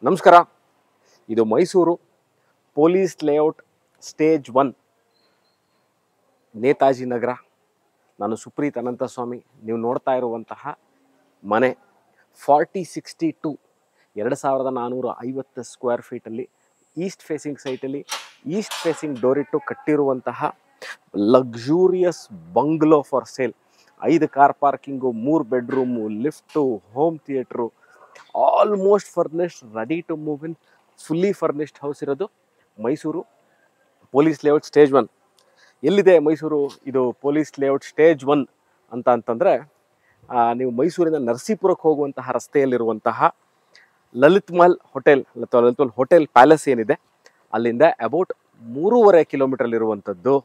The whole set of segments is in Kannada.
ನಮಸ್ಕಾರ. ಇದು Mysuru police layout stage 1 Netaji Nagar. ನಾನು ಸುಪ್ರೀತ್ ಅನಂತಸ್ವಾಮಿ. ನೀವು ನೋಡ್ತಾ ಇರುವಂತಹ ಮನೆ 4062 2450 ಸ್ಕ್ವೇರ್ ಫೀಟಲ್ಲಿ ಈಸ್ಟ್ ಫೇಸಿಂಗ್ ಸೈಟಲ್ಲಿ ಈಸ್ಟ್ ಫೇಸಿಂಗ್ ಡೋರ್ ಇಟ್ಟು ಕಟ್ಟಿರುವಂತಹ luxurious bungalow for sale. 5 car parking, 3 bedroom, lift, home theatre, almost furnished, ready to move in, fully furnished house ಇರೋದು ಮೈಸೂರು ಪೊಲೀಸ್ ಲೇಔಟ್ ಸ್ಟೇಜ್ 1. ಎಲ್ಲಿದೆ ಮೈಸೂರು ಇದು ಪೊಲೀಸ್ ಲೇಔಟ್ ಸ್ಟೇಜ್ 1 ಅಂತಂದರೆ ನೀವು ಮೈಸೂರಿನ ನರಸೀಪುರಕ್ಕೆ ಹೋಗುವಂತಹ ರಸ್ತೆಯಲ್ಲಿರುವಂತಹ ಲಲಿತ್ ಮಹಲ್ ಹೋಟೆಲ್ ಅಥವಾ ಲಲಿತ್ ಮಹಲ್ ಹೋಟೆಲ್ ಪ್ಯಾಲೇಸ್ ಏನಿದೆ ಅಲ್ಲಿಂದ ಅಬೌಟ್ 3.5 ಕಿಲೋಮೀಟರ್ಲಿರುವಂಥದ್ದು.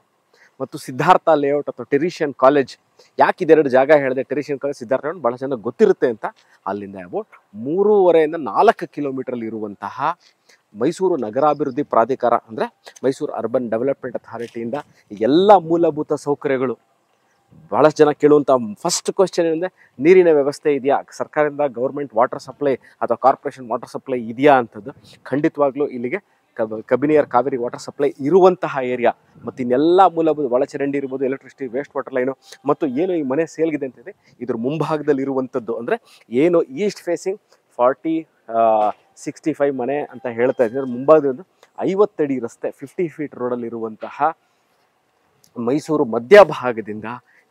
ಮತ್ತು ಸಿದ್ಧಾರ್ಥ ಲೇಔಟ್ ಅಥವಾ ಟೆರಿಷಿಯನ್ ಕಾಲೇಜ್, ಯಾಕೆ ಇದೆರಡು ಜಾಗ ಹೇಳಿದೆ, ಟೆರಿಷಿಯನ್ ಕಾಲೇಜ್ ಸಿದ್ಧಾರ್ಥ ಲೇಔಟ್ ಭಾಳ ಚೆನ್ನಾಗಿ ಗೊತ್ತಿರುತ್ತೆ ಅಂತ. ಅಲ್ಲಿಂದ ಅಬೌಟ್ 3.5 ಇಂದ 4 ಕಿಲೋಮೀಟರ್ಲಿ ಇರುವಂತಹ ಮೈಸೂರು ನಗರಾಭಿವೃದ್ಧಿ ಪ್ರಾಧಿಕಾರ ಅಂದರೆ ಮೈಸೂರು ಅರ್ಬನ್ ಡೆವಲಪ್ಮೆಂಟ್ ಅಥಾರಿಟಿಯಿಂದ ಎಲ್ಲ ಮೂಲಭೂತ ಸೌಕರ್ಯಗಳು. ಭಾಳಷ್ಟು ಜನ ಕೇಳುವಂಥ ಫಸ್ಟ್ ಕ್ವಶನ್ ಏನಂದರೆ ನೀರಿನ ವ್ಯವಸ್ಥೆ ಇದೆಯಾ, ಸರ್ಕಾರದಿಂದ ಗೌರ್ಮೆಂಟ್ ವಾಟರ್ ಸಪ್ಲೈ ಅಥವಾ ಕಾರ್ಪೊರೇಷನ್ ವಾಟರ್ ಸಪ್ಲೈ ಇದೆಯಾ ಅಂಥದ್ದು. ಖಂಡಿತವಾಗ್ಲೂ ಇಲ್ಲಿಗೆ ಕಬಿನಿಯರ್ ಕಾವೇರಿ ವಾಟರ್ ಸಪ್ಲೈ ಇರುವಂತಹ ಏರಿಯಾ. ಮತ್ತು ಇನ್ನೆಲ್ಲ ಮೂಲಭೂತ ಒಳಚರಂಡಿ ಇರ್ಬೋದು, ಎಲೆಕ್ಟ್ರಿಸಿಟಿ, ವೇಸ್ಟ್ ವಾಟರ್ ಲೈನು. ಮತ್ತು ಏನು ಈ ಮನೆ ಸೇಲ್ಗಿದೆ ಅಂತಿದೆ ಇದ್ರ ಮುಂಭಾಗದಲ್ಲಿ ಇರುವಂಥದ್ದು ಅಂದರೆ ಏನು ಈಸ್ಟ್ ಫೇಸಿಂಗ್ 4065 ಮನೆ ಅಂತ ಹೇಳ್ತಾ ಇದ್ದೀನಿ. ಮುಂಭಾಗದಲ್ಲಿ 50 ಅಡಿ ರಸ್ತೆ, 50 ಫೀಟ್ ರೋಡಲ್ಲಿ ಇರುವಂತಹ ಮೈಸೂರು ಮಧ್ಯಭಾಗದಿಂದ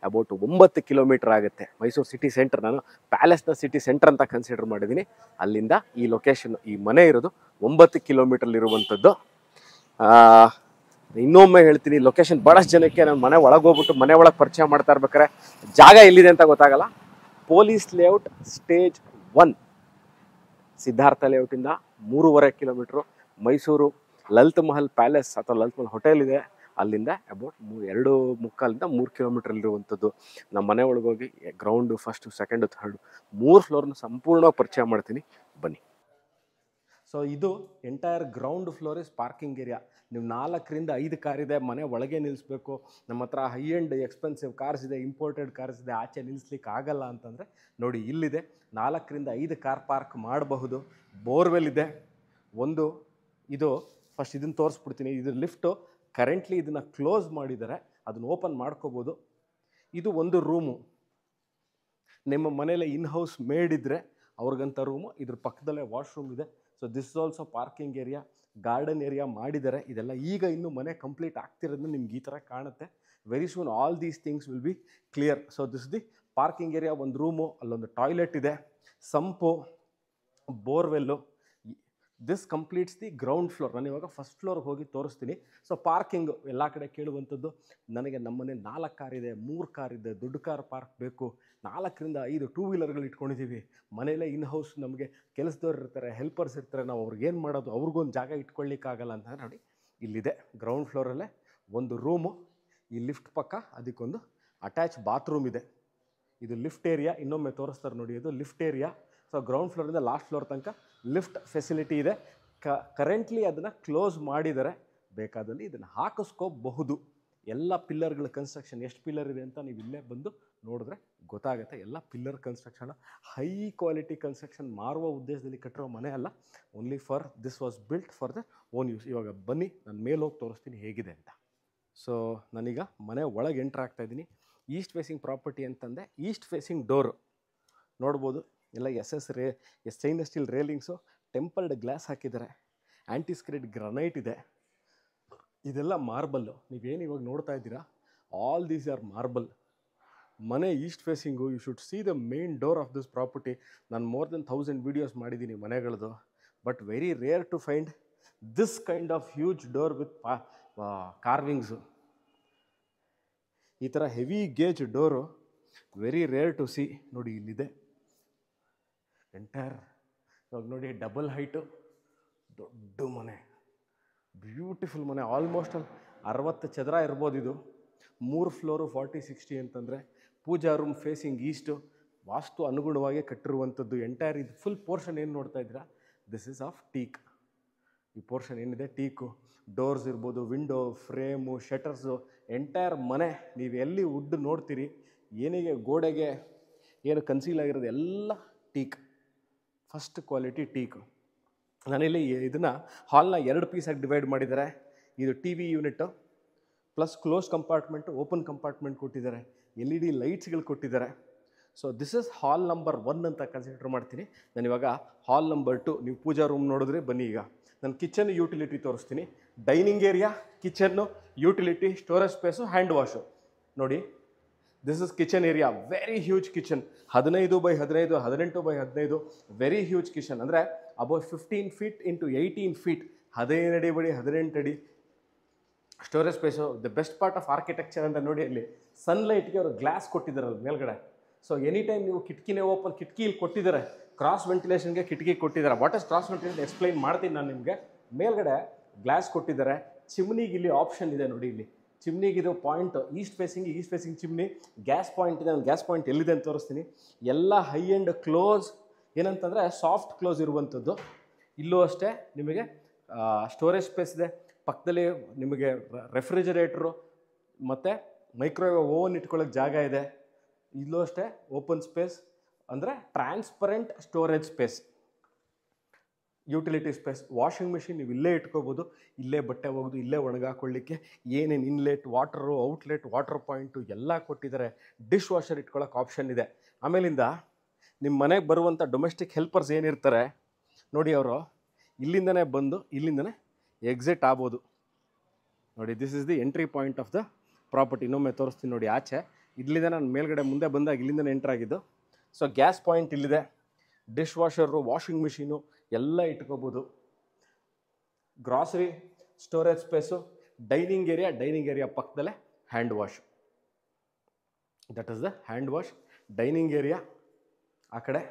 ಅಬೌಟ್ 9 ಕಿಲೋಮೀಟರ್ ಆಗುತ್ತೆ ಮೈಸೂರು ಸಿಟಿ ಸೆಂಟರ್. ನಾನು ಪ್ಯಾಲೇಸ್ನ ಸಿಟಿ ಸೆಂಟರ್ ಅಂತ ಕನ್ಸಿಡರ್ ಮಾಡಿದ್ದೀನಿ. ಅಲ್ಲಿಂದ ಈ ಲೊಕೇಶನ್, ಈ ಮನೆ ಇರೋದು 9 ಕಿಲೋಮೀಟರ್ಲಿರುವಂಥದ್ದು. ಇನ್ನೊಮ್ಮೆ ಹೇಳ್ತೀನಿ, ಲೊಕೇಶನ್ ಭಾಳಷ್ಟು ಜನಕ್ಕೆ ನಾನು ಮನೆ ಒಳಗೆ ಹೋಗ್ಬಿಟ್ಟು ಮನೆ ಒಳಗೆ ಪರಿಚಯ ಮಾಡ್ತಾ ಇರ್ಬೇಕಾರೆ ಜಾಗ ಎಲ್ಲಿದೆ ಅಂತ ಗೊತ್ತಾಗಲ್ಲ. ಪೊಲೀಸ್ ಲೇಔಟ್ ಸ್ಟೇಜ್ 1 ಸಿದ್ಧಾರ್ಥ ಲೇಔಟಿಂದ 3.5 ಕಿಲೋಮೀಟ್ರು. ಮೈಸೂರು ಲಲಿತ್ ಮಹಲ್ ಪ್ಯಾಲೇಸ್ ಅಥವಾ ಲಲಿತ್ ಮಹಲ್ ಹೋಟೆಲ್ ಇದೆ, ಅಲ್ಲಿಂದ ಅಬೌಟ್ 2.25 3 ಕಿಲೋಮೀಟ್ರಲ್ಲಿರುವಂಥದ್ದು. ನಮ್ಮ ಮನೆ ಒಳಗೋಗಿ ಗ್ರೌಂಡು, ಫಸ್ಟು, ಸೆಕೆಂಡು, ಥರ್ಡು 3 ಫ್ಲೋರ್ನ ಸಂಪೂರ್ಣವಾಗಿ ಪರಿಚಯ ಮಾಡ್ತೀನಿ, ಬನ್ನಿ. ಸೊ ಇದು entire ground floor is parking area. ನೀವು 4 ರಿಂದ 5 ಕಾರ್ ಇದೆ, ಮನೆ ಒಳಗೆ ನಿಲ್ಲಿಸ್ಬೇಕು. ನಮ್ಮ ಹತ್ರ ಹೈ ಆ್ಯಂಡ್ ಎಕ್ಸ್ಪೆನ್ಸಿವ್ ಕಾರ್ಸ್ ಇದೆ, ಇಂಪೋರ್ಟೆಡ್ ಕಾರ್ಸ್ ಇದೆ, ಆಚೆ ನಿಲ್ಲಿಸ್ಲಿಕ್ಕೆ ಆಗಲ್ಲ ಅಂತಂದರೆ ನೋಡಿ ಇಲ್ಲಿದೆ. 4 ರಿಂದ 5 ಕಾರ್ ಪಾರ್ಕ್ ಮಾಡಬಹುದು. ಬೋರ್ವೆಲ್ ಇದೆ ಒಂದು. ಇದು ಫಸ್ಟ್ ಇದನ್ನು ತೋರಿಸ್ಬಿಡ್ತೀನಿ. ಇದು ಲಿಫ್ಟು, ಕರೆಂಟ್ಲಿ ಇದನ್ನು ಕ್ಲೋಸ್ ಮಾಡಿದ್ದಾರೆ, ಅದನ್ನು ಓಪನ್ ಮಾಡ್ಕೋಬೋದು. ಇದು ಒಂದು ರೂಮು. ನಿಮ್ಮ ಮನೇಲಿ ಇನ್ ಹೌಸ್ ಮೇಡ್ ಇದ್ದರೆ ಅವ್ರಿಗಂತ ರೂಮು. ಇದ್ರ ಪಕ್ಕದಲ್ಲೇ ವಾಶ್ರೂಮ್ ಇದೆ. So this is also parking area, garden area ಮಾಡಿದ್ದಾರೆ. ಇದೆಲ್ಲ ಈಗ ಇನ್ನೂ ಮನೆ ಕಂಪ್ಲೀಟ್ ಆಗ್ತಿರೋದನ್ನ ನಿಮ್ಗೆ ಈ ಥರ ಕಾಣುತ್ತೆ. Very soon all these things will be clear. So this the parking area. ಒಂದು ರೂಮು, ಅಲ್ಲೊಂದು ಟಾಯ್ಲೆಟ್ ಇದೆ, sump, borewell. This completes the ground floor. ನಾನು ಇವಾಗ ಫಸ್ಟ್ ಫ್ಲೋರ್ಗೆ ಹೋಗಿ ತೋರಿಸ್ತೀನಿ. ಸೊ ಪಾರ್ಕಿಂಗು ಎಲ್ಲ ಕಡೆ ಕೇಳುವಂಥದ್ದು. ನನಗೆ ನಮ್ಮನೆ 4 ಕಾರ್ ಇದೆ, 3 ಕಾರ್ ಇದೆ, ದೊಡ್ಡ ಕಾರ್ ಪಾರ್ಕ್ ಬೇಕು, 4 ರಿಂದ 5 ಟೂ ವೀಲರ್ಗಳು ಇಟ್ಕೊಂಡಿದ್ದೀವಿ. ಮನೇಲೇ ಇನ್ ಹೌಸ್ ನಮಗೆ ಕೆಲಸದವ್ರು ಇರ್ತಾರೆ, ಹೆಲ್ಪರ್ಸ್ ಇರ್ತಾರೆ, ನಾವು ಅವ್ರಿಗೇನು ಮಾಡೋದು, ಅವ್ರಿಗೊಂದು ಜಾಗ ಇಟ್ಕೊಳ್ಳಿಕ್ಕಾಗಲ್ಲ ಅಂತ ನೋಡಿ ಇಲ್ಲಿದೆ. ಗ್ರೌಂಡ್ ಫ್ಲೋರಲ್ಲೇ ಒಂದು ರೂಮು. ಈ ಲಿಫ್ಟ್ ಪಕ್ಕ ಅದಕ್ಕೊಂದು ಅಟ್ಯಾಚ್ ಬಾತ್ರೂಮ್ ಇದೆ. ಇದು ಲಿಫ್ಟ್ ಏರಿಯಾ. ಇನ್ನೊಮ್ಮೆ ತೋರಿಸ್ತಾರೆ ನೋಡಿ, ಇದು ಲಿಫ್ಟ್ ಏರಿಯಾ. ಸೊ ಗ್ರೌಂಡ್ ಫ್ಲೋರಿಂದ ಲಾಸ್ಟ್ ಫ್ಲೋರ್ ತನಕ ಲಿಫ್ಟ್ ಫೆಸಿಲಿಟಿ ಇದೆ. ಕರೆಂಟ್ಲಿ ಅದನ್ನು ಕ್ಲೋಸ್ ಮಾಡಿದರೆ ಬೇಕಾದಲ್ಲಿ ಇದನ್ನು ಹಾಕಿಸ್ಕೋಬಹುದು. ಎಲ್ಲ ಪಿಲ್ಲರ್ಗಳ ಕನ್ಸ್ಟ್ರಕ್ಷನ್ ಎಷ್ಟು ಪಿಲ್ಲರ್ ಇದೆ ಅಂತ ನೀವು ಇಲ್ಲೇ ಬಂದು ನೋಡಿದ್ರೆ ಗೊತ್ತಾಗುತ್ತೆ. ಎಲ್ಲ pillar construction, high quality construction, ಮಾರುವ ಉದ್ದೇಶದಲ್ಲಿ ಕಟ್ಟಿರೋ ಮನೆ ಅಲ್ಲ. Only for this was built for the own use. ಇವಾಗ ಬನ್ನಿ, ನಾನು ಮೇಲೆ ಹೋಗಿ ತೋರಿಸ್ತೀನಿ ಹೇಗಿದೆ ಅಂತ. ಸೊ ನಾನೀಗ ಮನೆ ಒಳಗೆ ಎಂಟ್ರ್ ಆಗ್ತಾಯಿದ್ದೀನಿ. ಈಸ್ಟ್ ಫೇಸಿಂಗ್ ಪ್ರಾಪರ್ಟಿ ಅಂತಂದೆ. ಈಸ್ಟ್ ಫೇಸಿಂಗ್ ಡೋರು ನೋಡ್ಬೋದು. ಎಲ್ಲ ಸ್ಟೈನ್ಲೆಸ್ ಸ್ಟೀಲ್ ರೇಲಿಂಗ್ಸು, ಟೆಂಪಲ್ಡ್ ಗ್ಲಾಸ್ ಹಾಕಿದ್ದಾರೆ, ಆ್ಯಂಟಿಸ್ಕ್ರೇಟ್ ಗ್ರನೈಟ್ ಇದೆ. ಇದೆಲ್ಲ ಮಾರ್ಬಲ್ಲು. ನೀವೇನು ಇವಾಗ ನೋಡ್ತಾ ಇದ್ದೀರಾ, ಆಲ್ ದೀಸ್ ಆರ್ ಮಾರ್ಬಲ್. ಮನೆ east facing. You should see the main door of this property. ನಾನು ಮೋರ್ ದೆನ್ 1000 ವೀಡಿಯೋಸ್ ಮಾಡಿದ್ದೀನಿ ಮನೆಗಳದ್ದು. But very rare to find this kind of huge door with carvings. ಈ ಥರ heavy gauge door very rare to see. ನೋಡಿ ಇಲ್ಲಿದೆ ಎಂಟೈರ್. ಇವಾಗ ನೋಡಿ, ಡಬಲ್ ಹೈಟು, ದೊಡ್ಡ ಮನೆ, ಬ್ಯೂಟಿಫುಲ್ ಮನೆ. ಆಲ್ಮೋಸ್ಟ್ 60 ಚದರ ಇರ್ಬೋದು ಇದು. 3 ಫ್ಲೋರು 4060 ಅಂತಂದರೆ. ಪೂಜಾ ರೂಮ್ ಫೇಸಿಂಗ್ ಈಸ್ಟು, ವಾಸ್ತು ಅನುಗುಣವಾಗಿ ಕಟ್ಟಿರುವಂಥದ್ದು. ಎಂಟೈರ್ ಇದು ಫುಲ್ ಪೋರ್ಷನ್ ಏನು ನೋಡ್ತಾ ಇದ್ದೀರಾ, ದಿಸ್ ಈಸ್ ಆಫ್ ಟೀಕ್. ಈ ಪೋರ್ಷನ್ ಏನಿದೆ ಟೀಕು. ಡೋರ್ಸ್ ಇರ್ಬೋದು, ವಿಂಡೋ, ಫ್ರೇಮು, ಶಟರ್ಸು, ಎಂಟೈರ್ ಮನೆ. ನೀವು ಎಲ್ಲಿ ವುಡ್ ನೋಡ್ತೀರಿ, ಏನಿಗೆ ಗೋಡೆಗೆ ಏನು ಕನ್ಸೀಲ್ ಆಗಿರೋದು ಎಲ್ಲ ಟೀಕ್, ಫಸ್ಟ್ ಕ್ವಾಲಿಟಿ ಟೀಕು. ನಾನಿಲ್ಲಿ ಇದನ್ನು ಹಾಲ್ನ 2 ಪೀಸಾಗಿ ಡಿವೈಡ್ ಮಾಡಿದ್ದಾರೆ. ಇದು T V unit plus close compartment, open compartment ಕೊಟ್ಟಿದ್ದಾರೆ, LED ಲೈಟ್ಸ್ಗಳು ಕೊಟ್ಟಿದ್ದಾರೆ. So this is hall number 1 ಅಂತ ಕನ್ಸಿಡರ್ ಮಾಡ್ತೀನಿ. ನಾನು ಇವಾಗ ಹಾಲ್ ನಂಬರ್ 2, ನೀವು ಪೂಜಾ ರೂಮ್ ನೋಡಿದ್ರೆ ಬನ್ನಿ. ಈಗ ನಾನು ಕಿಚನ್ ಯೂಟಿಲಿಟಿ ತೋರಿಸ್ತೀನಿ. Dining area, kitchen, utility, storage space, hand wash. ನೋಡಿ, this is kitchen area, very huge kitchen. 15x15, 18x15, very huge kitchen. ಅಂದರೆ ಅಬೌಟ್ 15 ಫೀಟ್ ಇಂಟು 18 ಫೀಟ್, 15 ಅಡಿ ಬಡಿ 18 ಅಡಿ storage space. The best part of architecture ಅಂತ ನೋಡಿ, ಅಲ್ಲಿ ಸನ್ಲೈಟ್ಗೆ ಅವರು ಗ್ಲಾಸ್ ಕೊಟ್ಟಿದ್ದಾರಲ್ಲ ಮೇಲ್ಗಡೆ. ಸೊ ಎನಿ ಟೈಮ್ ನೀವು ಕಿಟಕಿನೇ ಓಪನ್, ಕಿಟಕಿ ಇಲ್ಲಿ ಕೊಟ್ಟಿದ್ದಾರೆ, ಕ್ರಾಸ್ ವೆಂಟಿಲೇಷನ್ಗೆ ಕಿಟಕಿ ಕೊಟ್ಟಿದ್ದಾರೆ. What is cross ventilation explain ಮಾಡ್ತೀನಿ ನಾನು ನಿಮಗೆ. ಮೇಲ್ಗಡೆ ಗ್ಲಾಸ್ ಕೊಟ್ಟಿದ್ದಾರೆ. ಚಿಮ್ನಿಗೆ ಇಲ್ಲಿ ಆಪ್ಷನ್ ಇದೆ ನೋಡಿ, ಇಲ್ಲಿ ಚಿಮ್ನಿಗೆ ಇದು point East facing chimney. Gas point ಇದೆ, ನಾನು ಗ್ಯಾಸ್ ಪಾಯಿಂಟ್ ಎಲ್ಲಿದೆ ಅಂತ ತೋರಿಸ್ತೀನಿ. ಎಲ್ಲ ಹೈ ಆ್ಯಂಡ್ ಕ್ಲೋಸ್, ಏನಂತಂದರೆ ಸಾಫ್ಟ್ ಕ್ಲೋಸ್ ಇರುವಂಥದ್ದು. ಇಲ್ಲೂ ಅಷ್ಟೇ ನಿಮಗೆ ಸ್ಟೋರೇಜ್ ಸ್ಪೇಸ್ ಇದೆ. ಪಕ್ಕದಲ್ಲಿ ನಿಮಗೆ ರೆಫ್ರಿಜರೇಟ್ರು ಮತ್ತು ಮೈಕ್ರೋವೇವ್ ಓವನ್ ಇಟ್ಕೊಳ್ಳೋಕ್ಕೆ ಜಾಗ ಇದೆ. ಇಲ್ಲೂ ಅಷ್ಟೇ ಓಪನ್ ಸ್ಪೇಸ್, ಅಂದರೆ transparent storage space, utility space. Washing machine ನೀವು ಇಲ್ಲೇ ಇಟ್ಕೋಬೋದು, ಇಲ್ಲೇ ಬಟ್ಟೆ ಒಗೆದು ಇಲ್ಲೇ ಒಣಗಾಕೊಳ್ಳಿಕ್ಕೆ ಏನೇನು inlet, water, outlet, water point ಎಲ್ಲ ಕೊಟ್ಟಿದ್ದಾರೆ. ಡಿಶ್ ವಾಷರ್ ಇಟ್ಕೊಳ್ಳೋಕೆ ಆಪ್ಷನ್ ಇದೆ. ಆಮೇಲಿಂದ ನಿಮ್ಮ ಮನೆಗೆ ಬರುವಂಥ ಡೊಮೆಸ್ಟಿಕ್ ಹೆಲ್ಪರ್ಸ್ ಏನಿರ್ತಾರೆ ನೋಡಿ, ಅವರು ಇಲ್ಲಿಂದನೇ ಬಂದು ಇಲ್ಲಿಂದನೇ ಎಕ್ಸಿಟ್ ಆಗ್ಬೋದು. ನೋಡಿ, this is the entry point of the property. ಇನ್ನೊಮ್ಮೆ ತೋರಿಸ್ತೀನಿ ನೋಡಿ. ಆಚೆ ಇಲ್ಲಿಂದ ನಾನು ಮೇಲ್ಗಡೆ ಮುಂದೆ ಬಂದಾಗ ಇಲ್ಲಿಂದನೇ ಎಂಟ್ರ್ ಆಗಿದ್ದು. ಸೊ ಗ್ಯಾಸ್ ಪಾಯಿಂಟ್ ಇಲ್ಲಿದೆ, ಡಿಶ್ ವಾಷರು, ವಾಷಿಂಗ್ ಮಿಷಿನು ಎಲ್ಲ ಇಟ್ಕೋಬೋದು. Grocery, storage space, dining area ಪಕ್ಕದಲ್ಲೇ hand wash. That is the hand wash. Dining area ಆ ಕಡೆ,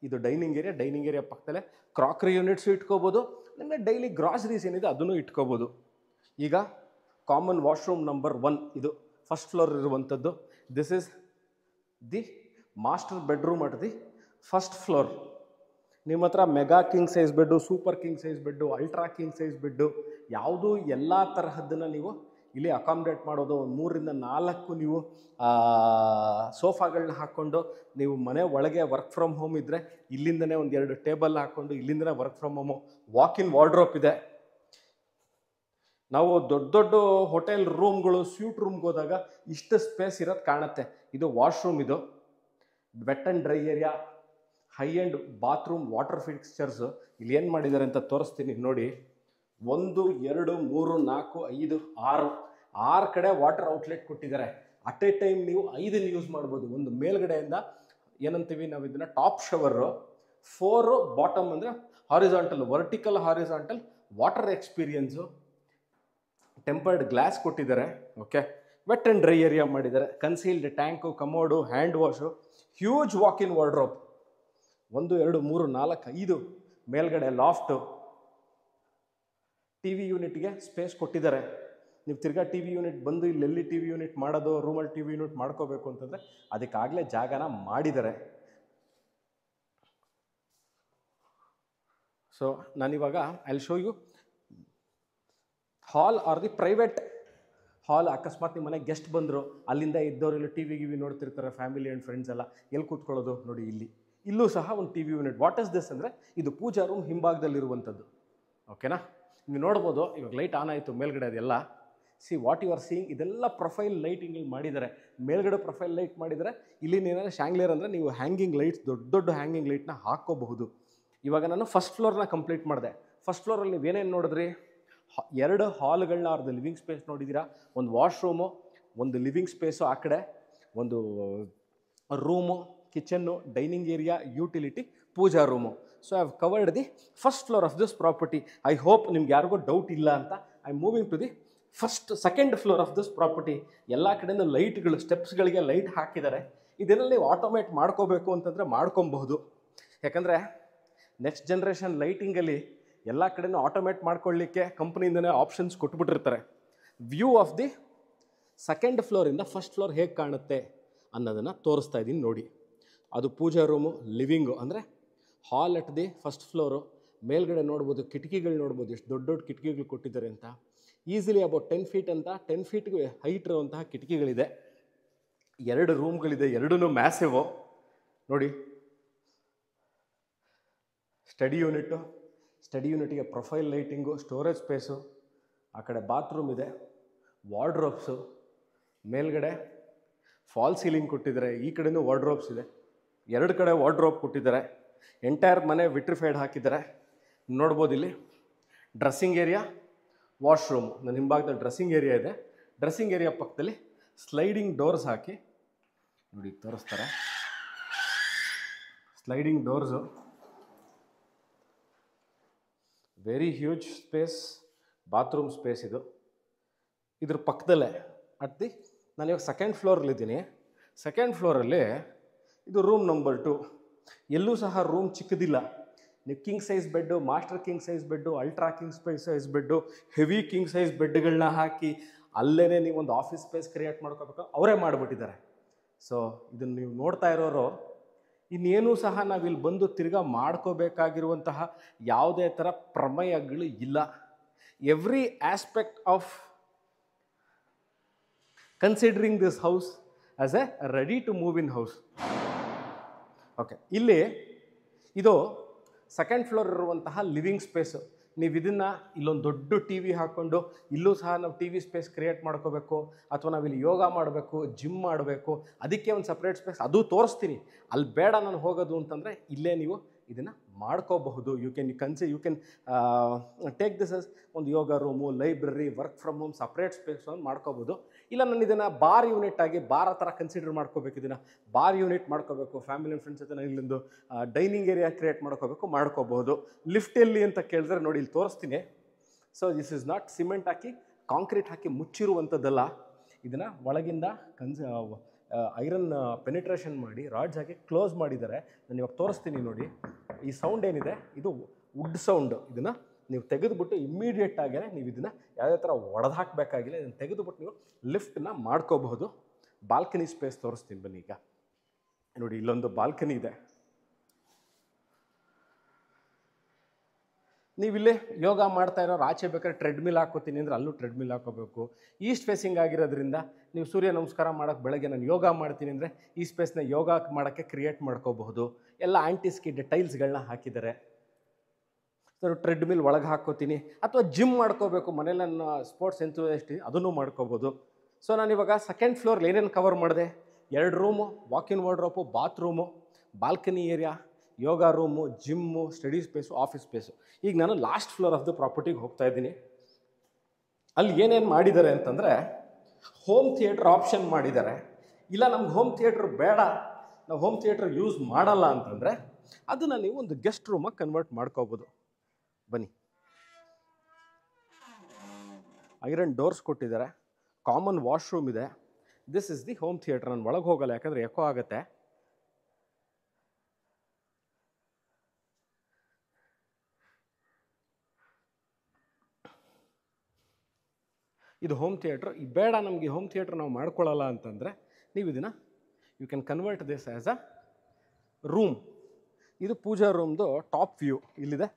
ಇದು ಡೈನಿಂಗ್ ಏರಿಯಾ ಪಕ್ಕದಲ್ಲೇ ಕ್ರಾಕರಿ ಯೂನಿಟ್ಸು ಇಟ್ಕೋಬೋದು. ನಿಮಗೆ ಡೈಲಿ ಗ್ರಾಸರೀಸ್ ಏನಿದೆ ಅದನ್ನು ಇಟ್ಕೋಬೋದು. ಈಗ ಕಾಮನ್ ವಾಶ್ರೂಮ್ ನಂಬರ್ 1, ಇದು ಫಸ್ಟ್ ಫ್ಲೋರ್ ಇರುವಂಥದ್ದು. This is the master bedroom at the first floor. ನಿಮ್ಮ ಹತ್ರ mega king size bed, super king size bed, ultra king size bed, ಯಾವುದು ಎಲ್ಲ ತರಹದ್ದನ್ನು ನೀವು ಇಲ್ಲಿ ಅಕಾಮಿಡೇಟ್ ಮಾಡೋದು. 3 ರಿಂದ 4 ನೀವು ಸೋಫಾಗಳನ್ನ ಹಾಕ್ಕೊಂಡು, ನೀವು ಮನೆ ಒಳಗೆ ವರ್ಕ್ ಫ್ರಮ್ ಹೋಮ್ ಇದ್ದರೆ ಇಲ್ಲಿಂದನೇ 1-2 ಟೇಬಲ್ ಹಾಕ್ಕೊಂಡು ಇಲ್ಲಿಂದನೇ work from home. Walk in wardrobe ಇದೆ. ನಾವು ದೊಡ್ಡ ದೊಡ್ಡ ಹೋಟೆಲ್ ರೂಮ್ಗಳು, ಸ್ವೀಟ್ ರೂಮ್ಗೆ ಹೋದಾಗ ಇಷ್ಟು ಸ್ಪೇಸ್ ಇರೋದು ಕಾಣುತ್ತೆ. ಇದು ವಾಶ್ರೂಮ್, ಇದು wet and dry area, high end bathroom, water fixtures. ಇಲ್ಲಿ ಏನು ಮಾಡಿದ್ದಾರೆ ಅಂತ ತೋರಿಸ್ತೀನಿ ನೋಡಿ. 1, 2, 3, 4, 5, 6 ಕಡೆ ವಾಟರ್ ಔಟ್ಲೆಟ್ ಕೊಟ್ಟಿದ್ದಾರೆ. ಅಟ್ ಎ ಟೈಮ್ ನೀವು 5 ಯೂಸ್ ಮಾಡ್ಬೋದು. ಒಂದು ಮೇಲ್ಗಡೆಯಿಂದ ಏನಂತೀವಿ ನಾವು ಇದನ್ನು ಟಾಪ್ ಶವರು, 4 ಬಾಟಮ್ ಅಂದರೆ horizontal, vertical horizontal water experience. Tempered glass ಕೊಟ್ಟಿದ್ದಾರೆ. Okay, wet and dry area ಮಾಡಿದ್ದಾರೆ. Concealed tank, commode, hand wash, huge walk in wardrobe. 1, 2, 3, 4, 5 ಮೇಲ್ಗಡೆ ಲಾಫ್ಟು. ಟಿ ವಿ ಯೂನಿಟ್ಗೆ ಸ್ಪೇಸ್ ಕೊಟ್ಟಿದ್ದಾರೆ. ನೀವು ತಿರ್ಗಾ ಟಿ ವಿ ಯೂನಿಟ್ ಬಂದು ಇಲ್ಲೆಲ್ಲಿ ಟಿ ವಿ ಯೂನಿಟ್ ಮಾಡೋದು, ರೂಮಲ್ಲಿ ಟಿ ವಿ ಯೂನಿಟ್ ಮಾಡ್ಕೋಬೇಕು ಅಂತಂದರೆ ಅದಕ್ಕಾಗಲೇ ಜಾಗನ ಮಾಡಿದ್ದಾರೆ. ಸೊ ನಾನಿವಾಗ I will show you hall or the private hall. ಅಕಸ್ಮಾತ್ ನಿಮ್ಮ ಮನೆಗೆ ಗೆಸ್ಟ್ ಬಂದರು, ಅಲ್ಲಿಂದ ಇದ್ದವರೆಲ್ಲ ಟಿ ವಿ ನೋಡ್ತಿರ್ತಾರೆ, ಫ್ಯಾಮಿಲಿ ಆ್ಯಂಡ್ ಫ್ರೆಂಡ್ಸ್ ಎಲ್ಲ. ಎಲ್ಲಿ ಕೂತ್ಕೊಳ್ಳೋದು ನೋಡಿ, ಇಲ್ಲೂ ಸಹ ಒಂದು T V unit. What is this ಅಂದರೆ ಇದು ಪೂಜಾ ರೂಮ್ ಹಿಂಭಾಗದಲ್ಲಿರುವಂಥದ್ದು. ಓಕೆನಾ, ನೀವು ನೋಡ್ಬೋದು. ಇವಾಗ ಲೈಟ್ ಆನ್ ಆಯಿತು ಮೇಲ್ಗಡೆ, ಅದೆಲ್ಲ see what you are seeing. ಇದೆಲ್ಲ ಪ್ರೊಫೈಲ್ ಲೈಟಿಂಗ್ ಮಾಡಿದ್ದಾರೆ. ಮೇಲ್ಗಡೆ ಪ್ರೊಫೈಲ್ ಲೈಟ್ ಮಾಡಿದರೆ. ಇಲ್ಲಿ ಏನಾದರೆ ಶಾಂಗ್ಲಿಯರ್ ಅಂದರೆ ನೀವು ಹ್ಯಾಂಗಿಂಗ್ ಲೈಟ್ಸ್, ದೊಡ್ಡ ದೊಡ್ಡ ಹ್ಯಾಂಗಿಂಗ್ ಲೈಟ್ನ ಹಾಕ್ಕೋಬಹುದು. ಇವಾಗ ನಾನು ಫಸ್ಟ್ ಫ್ಲೋರ್ನ ಕಂಪ್ಲೀಟ್ ಮಾಡಿದೆ. ಫಸ್ಟ್ ಫ್ಲೋರಲ್ಲಿ ನೀವೇನೇನು ನೋಡಿದ್ರಿ? 2 ಹಾಲ್ಗಳನ್ನ, ಅವ್ರದ್ದು ಲಿವಿಂಗ್ ಸ್ಪೇಸ್ ನೋಡಿದ್ದೀರಾ. ಒಂದು ವಾಶ್ರೂಮು, ಒಂದು ಲಿವಿಂಗ್ ಸ್ಪೇಸು, ಆ ಕಡೆ ಒಂದು room, kitchen, dining area, utility, pooja room. So I have covered the first floor of this property. I hope ನಿಮ್ಗೆ ಯಾರಿಗೂ ಡೌಟ್ ಇಲ್ಲ ಅಂತ. I am moving to the second floor of this property. ಎಲ್ಲ ಕಡೆಯಿಂದ ಲೈಟ್ಗಳು, ಸ್ಟೆಪ್ಸ್ಗಳಿಗೆ ಲೈಟ್ ಹಾಕಿದ್ದಾರೆ. ಇದೆಲ್ಲ ನೀವು ಆಟೋಮೇಟ್ ಮಾಡ್ಕೋಬೇಕು ಅಂತಂದರೆ ಮಾಡ್ಕೊಬಹುದು. ಯಾಕಂದರೆ ನೆಕ್ಸ್ಟ್ ಜನ್ರೇಷನ್ ಲೈಟಿಂಗಲ್ಲಿ ಎಲ್ಲ ಕಡೆನೂ ಆಟೋಮೇಟ್ ಮಾಡ್ಕೊಳ್ಳಿಕ್ಕೆ ಕಂಪ್ನಿಯಿಂದನೇ ಆಪ್ಷನ್ಸ್ ಕೊಟ್ಬಿಟ್ಟಿರ್ತಾರೆ. ವ್ಯೂ ಆಫ್ ದಿ ಸೆಕೆಂಡ್ ಫ್ಲೋರಿಂದ ಫಸ್ಟ್ ಫ್ಲೋರ್ ಹೇಗೆ ಕಾಣುತ್ತೆ ಅನ್ನೋದನ್ನು ತೋರಿಸ್ತಾ ಇದ್ದೀನಿ ನೋಡಿ. ಅದು ಪೂಜಾ ರೂಮು, ಲಿವಿಂಗು ಅಂದರೆ ಹಾಲ್ ಅಟ್ ದಿ ಫಸ್ಟ್ ಫ್ಲೋರು. ಮೇಲ್ಗಡೆ ನೋಡ್ಬೋದು, ಕಿಟಕಿಗಳು ನೋಡ್ಬೋದು, ಎಷ್ಟು ದೊಡ್ಡ ದೊಡ್ಡ ಕಿಟಕಿಗಳು ಕೊಟ್ಟಿದ್ದಾರೆ ಅಂತ. ಈಸಿಲಿ ಅಬೌಟ್ 10 ಫೀಟ್ ಅಂತ, 10 ಫೀಟ್ಗೆ ಹೈಟ್ ಇರುವಂತಹ ಕಿಟಕಿಗಳಿದೆ. 2 ರೂಮ್ಗಳಿದೆ, ಎರಡೂ ಮ್ಯಾಸಿವು ನೋಡಿ. ಸ್ಟಡಿ ಯೂನಿಟ್ಟು, ಸ್ಟಡಿ ಯೂನಿಟ್ಗೆ ಪ್ರೊಫೈಲ್ ಲೈಟಿಂಗು, ಸ್ಟೋರೇಜ್ ಸ್ಪೇಸು, ಆ ಕಡೆ ಬಾತ್ರೂಮ್ ಇದೆ, ವಾರ್ಡ್ರೋಬ್ಸು, ಮೇಲ್ಗಡೆ ಫಾಲ್ ಸೀಲಿಂಗ್ ಕೊಟ್ಟಿದ್ದಾರೆ, ಈ ಕಡೆನೂ ವಾರ್ಡ್ರೋಬ್ಸ್ ಇದೆ, 2 ಕಡೆ ವಾರ್ಡ್ರೋಬ್ ಕೊಟ್ಟಿದ್ದಾರೆ, ಎಂಟೈರ್ ಮನೆ ವಿಟ್ರಿಫೈಡ್ ಹಾಕಿದ್ದಾರೆ. ನೋಡ್ಬೋದು ಇಲ್ಲಿ ಡ್ರೆಸ್ಸಿಂಗ್ ಏರಿಯಾ, ವಾಶ್ರೂಮು, ನನ್ನ ಹಿಂಭಾಗದಲ್ಲಿ ಡ್ರೆಸ್ಸಿಂಗ್ ಏರಿಯಾ ಇದೆ. ಡ್ರೆಸ್ಸಿಂಗ್ ಏರಿಯಾ ಪಕ್ಕದಲ್ಲಿ ಸ್ಲೈಡಿಂಗ್ ಡೋರ್ಸ್ ಹಾಕಿ ನೋಡಿ ತೋರಿಸ್ತಾರೆ. Sliding doors, very huge space, bathroom space ಇದು. ಇದ್ರ ಪಕ್ಕದಲ್ಲೇ ನಾನಿವಾಗ ಸೆಕೆಂಡ್ ಫ್ಲೋರಲ್ಲಿದ್ದೀನಿ. ಸೆಕೆಂಡ್ ಫ್ಲೋರಲ್ಲಿ ಇದು ರೂಮ್ ನಂಬರ್ 2. ಎಲ್ಲೂ ಸಹ ರೂಮ್ ಚಿಕ್ಕದಿಲ್ಲ. ನೀವು king size bed, master king size bed, ultra king size bed, heavy king size ಬೆಡ್ಗಳನ್ನ ಹಾಕಿ ಅಲ್ಲೇ ನೀವು ಒಂದು ಆಫೀಸ್ ಸ್ಪೇಸ್ ಕ್ರಿಯೇಟ್ ಮಾಡ್ಕೋಬೇಕು, ಅವರೇ ಮಾಡಿಬಿಟ್ಟಿದ್ದಾರೆ. ಸೊ ಇದನ್ನು ನೀವು ನೋಡ್ತಾ ಇರೋರು ಇನ್ನೇನೂ ಸಹ ನಾವಿಲ್ಲಿ ಬಂದು ತಿರ್ಗಾ ಮಾಡ್ಕೋಬೇಕಾಗಿರುವಂತಹ ಯಾವುದೇ ಥರ ಪ್ರಮೇಯಗಳು ಇಲ್ಲ. Every aspect of considering this house as a ready to move in house. Okay, ಇಲ್ಲಿ ಇದು ಸೆಕೆಂಡ್ ಫ್ಲೋರ್ ಇರುವಂತಹ ಲಿವಿಂಗ್ ಸ್ಪೇಸು. ನೀವು ಇದನ್ನು ಇಲ್ಲೊಂದು ದೊಡ್ಡ ಟಿ ವಿ ಹಾಕ್ಕೊಂಡು ಇಲ್ಲೂ ಸಹ ನಾವು ಟಿ ವಿ ಸ್ಪೇಸ್ ಕ್ರಿಯೇಟ್ ಮಾಡ್ಕೋಬೇಕು, ಅಥವಾ ನಾವಿಲ್ಲಿ ಯೋಗ ಮಾಡಬೇಕು, ಜಿಮ್ ಮಾಡಬೇಕು, ಅದಕ್ಕೆ ಒಂದು ಸಪ್ರೇಟ್ ಸ್ಪೇಸ್, ಅದು ತೋರಿಸ್ತೀನಿ. ಅಲ್ಲಿ ಬೇಡ ನಾನು ಹೋಗೋದು ಅಂತಂದರೆ ಇಲ್ಲೇ ನೀವು ಇದನ್ನು ಮಾಡ್ಕೋಬಹುದು. You can take this as ಒಂದು ಯೋಗ room, library, work from home, separate space ಒಂದು ಮಾಡ್ಕೋಬೋದು. ಇಲ್ಲ ನಾನು ಇದನ್ನು ಬಾರ್ ಯೂನಿಟ್ ಆಗಿ ಬಾರ್ ಥರ ಕನ್ಸಿಡರ್ ಮಾಡ್ಕೋಬೇಕು, ಇದನ್ನು ಬಾರ್ ಯೂನಿಟ್ ಮಾಡ್ಕೋಬೇಕು, ಫ್ಯಾಮಿಲಿ ಆ್ಯಂಡ್ ಫ್ರೆಂಡ್ಸ್ ಜೊತೆ ನಾನು ಇಲ್ಲೊಂದು ಡೈನಿಂಗ್ ಏರಿಯಾ ಕ್ರಿಯೇಟ್ ಮಾಡ್ಕೋಬೋದು. ಲಿಫ್ಟ್ ಎಲ್ಲಿ ಅಂತ ಕೇಳಿದ್ರೆ ನೋಡಿ ಇಲ್ಲಿ ತೋರಿಸ್ತೀನಿ. So this is not cement ಹಾಕಿ ಕಾಂಕ್ರೀಟ್ ಹಾಕಿ ಮುಚ್ಚಿರುವಂಥದ್ದಲ್ಲ. ಇದನ್ನು ಒಳಗಿಂದ ಐರನ್ ಪೆನಿಟ್ರೇಷನ್ ಮಾಡಿ ರಾಡ್ಸ್ ಹಾಕಿ ಕ್ಲೋಸ್ ಮಾಡಿದ್ದಾರೆ. ನಾನು ಇವಾಗ ತೋರಿಸ್ತೀನಿ ನೋಡಿ. ಈ ಸೌಂಡ್ ಏನಿದೆ ಇದು ವುಡ್ ಸೌಂಡು. ಇದನ್ನು ನೀವು ತೆಗೆದುಬಿಟ್ಟು ಇಮ್ಮಿಡಿಯೇಟಾಗೇ ನೀವು ಇದನ್ನು ಯಾವುದೇ ಥರ ಒಡೆದು ಹಾಕಬೇಕಾಗಿಲ್ಲ. ಇದನ್ನು ತೆಗೆದುಬಿಟ್ಟು ನೀವು ಲಿಫ್ಟನ್ನ ಮಾಡ್ಕೋಬಹುದು. ಬಾಲ್ಕನಿ ಸ್ಪೇಸ್ ತೋರಿಸ್ತೀನಿ ಬನ್ನಿ. ಈಗ ನೋಡಿ ಇಲ್ಲೊಂದು ಬಾಲ್ಕನಿ ಇದೆ. ನೀವಿಲ್ಲೇ ಯೋಗ ಮಾಡ್ತಾ ಇರೋರು ಆಚೆ ಬೇಕಾದ್ರೆ ಟ್ರೆಡ್ಮಿಲ್ ಹಾಕೋತೀನಿ ಅಂದರೆ ಅಲ್ಲೂ ಟ್ರೆಡ್ಮಿಲ್ ಹಾಕೋಬೇಕು. ಈಸ್ಟ್ ಫೇಸಿಂಗ್ ಆಗಿರೋದ್ರಿಂದ ನೀವು ಸೂರ್ಯ ನಮಸ್ಕಾರ ಮಾಡೋಕ್ಕೆ ಬೆಳಗ್ಗೆ ನಾನು ಯೋಗ ಮಾಡ್ತೀನಿ ಅಂದರೆ ಈ ಸ್ಪೇಸ್ನ ಯೋಗ ಮಾಡೋಕ್ಕೆ ಕ್ರಿಯೇಟ್ ಮಾಡ್ಕೋಬಹುದು. ಎಲ್ಲ ಆ್ಯಂಟಿ ಸ್ಕಿಡ್ ಟೈಲ್ಸ್ಗಳನ್ನ ಹಾಕಿದ್ದಾರೆ. ಸೊ ಟ್ರೆಡ್ಮಿಲ್ ಒಳಗೆ ಹಾಕ್ಕೋತೀನಿ, ಅಥವಾ ಜಿಮ್ ಮಾಡ್ಕೋಬೇಕು ಮನೇಲಿ, ನನ್ನ ಸ್ಪೋರ್ಟ್ಸ್ ಎಂಥೂಸಿಯಾಸ್ಟ್ ಅದನ್ನು ಮಾಡ್ಕೋಬೋದು. ಸೊ ನಾನಿವಾಗ ಸೆಕೆಂಡ್ ಫ್ಲೋರ್ಲಿ ಏನೇನು ಕವರ್ ಮಾಡಿದೆ? 2 room, walk in wardrobe, bathroom, balcony area, ಯೋಗ room, gym, study space, office space. ಈಗ ನಾನು ಲಾಸ್ಟ್ ಫ್ಲೋರ್ ಆಫ್ ದ ಪ್ರಾಪರ್ಟಿಗೆ ಹೋಗ್ತಾ ಇದ್ದೀನಿ. ಅಲ್ಲಿ ಏನೇನು ಮಾಡಿದ್ದಾರೆ ಅಂತಂದರೆ ಹೋಮ್ ಥಿಯೇಟ್ರ್ ಆಪ್ಷನ್ ಮಾಡಿದ್ದಾರೆ. ಇಲ್ಲ ನಮ್ಗೆ ಹೋಮ್ ಥಿಯೇಟ್ರ್ ಬೇಡ, ನಾವು ಹೋಮ್ ಥಿಯೇಟ್ರ್ ಯೂಸ್ ಮಾಡಲ್ಲ ಅಂತಂದರೆ ಅದನ್ನು ನೀವು ಒಂದು ಗೆಸ್ಟ್ ರೂಮಾಗಿ ಕನ್ವರ್ಟ್ ಮಾಡ್ಕೋಬೋದು. ಬನ್ನಿ, ಐರನ್ ಡೋರ್ಸ್ ಕೊಟ್ಟಿದ್ದಾರೆ, ಕಾಮನ್ ವಾಶ್ರೂಮ್ ಇದೆ. This is the home theatre. ನಾನು ಒಳಗೆ ಹೋಗಲ್ಲ ಯಾಕಂದರೆ ಎಕೋ ಆಗುತ್ತೆ. ಇದು ಹೋಮ್ ಥಿಯೇಟ್ರ್. ಈ ಬೇಡ ನಮಗೆ ಹೋಮ್ ಥಿಯೇಟ್ರ್ ನಾವು ಮಾಡ್ಕೊಳ್ಳಲ್ಲ ಅಂತಂದರೆ ನೀವು ಇದನ್ನು you can convert this as a room. ಇದು ಪೂಜಾ ರೂಮ್ದು ಟಾಪ್ ವ್ಯೂ. ಇಲ್ಲಿದೆ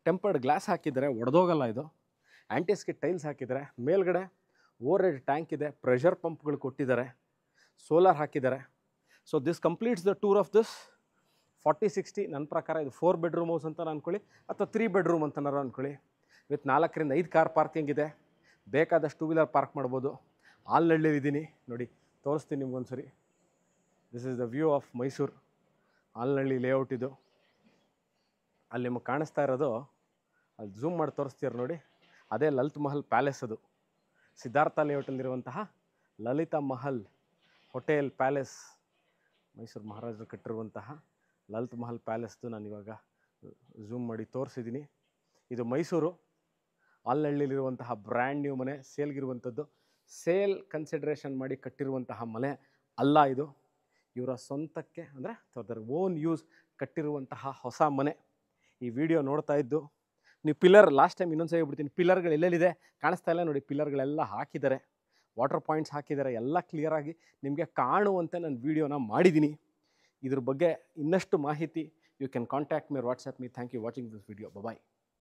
ಟೆಂಪರ್ಡ್ ಗ್ಲಾಸ್ ಹಾಕಿದ್ದಾರೆ, ಒಡೆದೋಗಲ್ಲ ಇದು. ಆ್ಯಂಟಿಸ್ಕಿಡ್ ಟೈಲ್ಸ್ ಹಾಕಿದ್ದಾರೆ. ಮೇಲ್ಗಡೆ ಓವರ್ ಹೆಡ್ ಟ್ಯಾಂಕ್ ಇದೆ, ಪ್ರೆಷರ್ ಪಂಪ್ಗಳು ಕೊಟ್ಟಿದ್ದಾರೆ, ಸೋಲಾರ್ ಹಾಕಿದ್ದಾರೆ. So this completes the tour of this 40-60. ನನ್ನ ಪ್ರಕಾರ ಇದು 4 ಬೆಡ್ರೂಮ್ ಹೌಸ್ ಅಂತ ಅಂದ್ಕೊಳ್ಳಿ, ಅಥವಾ 3 ಬೆಡ್ರೂಮ್ ಅಂತನಾರು ಅಂದ್ಕೊಳ್ಳಿ. ವಿತ್ 4ರಿಂದ 5 ಕಾರ್ ಪಾರ್ಕಿಂಗ್ ಇದೆ. ಬೇಕಾದಷ್ಟು 2 ವೀಲರ್ ಪಾರ್ಕ್ ಮಾಡ್ಬೋದು. ಆಲ್ನಳ್ಳಿಲಿದ್ದೀನಿ ನೋಡಿ, ತೋರಿಸ್ತೀನಿ ನಿಮ್ಗೊಂದು ಸರಿ. This is the view of Mysuru. Alanahalli layout ಇದು. ಅಲ್ಲಿ ನಿಮಗೆ ಕಾಣಿಸ್ತಾ ಇರೋದು, ಅಲ್ಲಿ ಝೂಮ್ ಮಾಡಿ ತೋರಿಸ್ತೀರ ನೋಡಿ, ಅದೇ ಲಲಿತ್ ಮಹಲ್ ಪ್ಯಾಲೇಸ್. ಅದು ಸಿದ್ಧಾರ್ಥ ಲೇಔಟಲ್ಲಿರುವಂತಹ ಲಲಿತಾ ಮಹಲ್ ಹೋಟೆಲ್ ಪ್ಯಾಲೇಸ್, ಮೈಸೂರು ಮಹಾರಾಜರು ಕಟ್ಟಿರುವಂತಹ ಲಲಿತ್ ಮಹಲ್ ಪ್ಯಾಲೇಸ್ದು ನಾನು ಇವಾಗ ಝೂಮ್ ಮಾಡಿ ತೋರಿಸಿದ್ದೀನಿ. ಇದು ಮೈಸೂರು ಆಲ್ನಳ್ಳಿಲಿರುವಂತಹ ಬ್ರ್ಯಾಂಡ್ ನ್ಯೂ ಮನೆ, ಸೇಲ್ಗಿರುವಂಥದ್ದು. ಸೇಲ್ ಕನ್ಸಿಡ್ರೇಷನ್ ಮಾಡಿ ಕಟ್ಟಿರುವಂತಹ ಮನೆ ಅಲ್ಲ ಇದು. ಇವರ ಸ್ವಂತಕ್ಕೆ ಅಂದರೆ ದರ್ ಓನ್ ಯೂಸ್ ಕಟ್ಟಿರುವಂತಹ ಹೊಸ ಮನೆ. ಈ ವಿಡಿಯೋ ನೋಡ್ತಾ ಇದ್ದು ನೀವು ಪಿಲ್ಲರ್, ಲಾಸ್ಟ್ ಟೈಮ್ ಇನ್ನೊಂದು ಸರಿ ಹೇಳ್ಬಿಡ್ತೀನಿ, ಪಿಲ್ಲರ್ಗಳು ಎಲ್ಲೆಲ್ಲಿದೆ ಕಾಣಿಸ್ತಾ ಇಲ್ಲ ನೋಡಿ. ಪಿಲ್ಲರ್ಗಳೆಲ್ಲ ಹಾಕಿದ್ದಾರೆ, ವಾಟರ್ ಪಾಯಿಂಟ್ಸ್ ಹಾಕಿದ್ದಾರೆ, ಎಲ್ಲ ಕ್ಲಿಯರಾಗಿ ನಿಮಗೆ ಕಾಣುವಂತೆ ನಾನು ವಿಡಿಯೋನ ಮಾಡಿದ್ದೀನಿ. ಇದ್ರ ಬಗ್ಗೆ ಇನ್ನಷ್ಟು ಮಾಹಿತಿ you can contact me, WhatsApp me. Thank you watching this video. Bye.